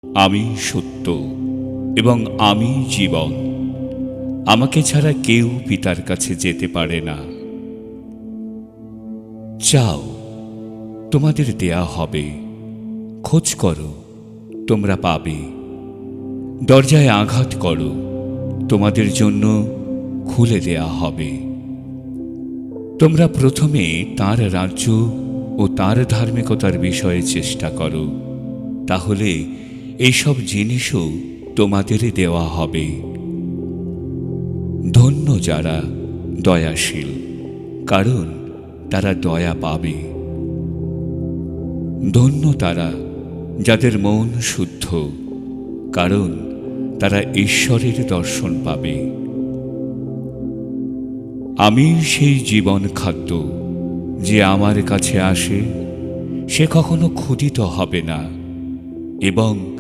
আমি সত্য এবং আমি জীবন। আমাকে ছাড়া কেউ পিতার কাছে যেতে পারে না। চাও, তোমাদের দেয়া হবে। খোঁজ করো, তোমরা পাবে। দরজায় আঘাত করো, তোমাদের জন্য খুলে দেয়া হবে। তোমরা প্রথমে তাঁর রাজ্য ও তাঁর ধার্মিকতার বিষয়ে চেষ্টা করো, তাহলে এইসব জিনিসও তোমাদের দেওয়া হবে। ধন্য যারা দয়াশীল, কারণ তারা দয়া পাবে। ধন্য তারা যাদের মন শুদ্ধ, কারণ তারা ঈশ্বরের দর্শন পাবে। আমি সেই জীবন খাদ্য, যে আমার কাছে আসে সে কখনো ক্ষুধিত হবে না, এবং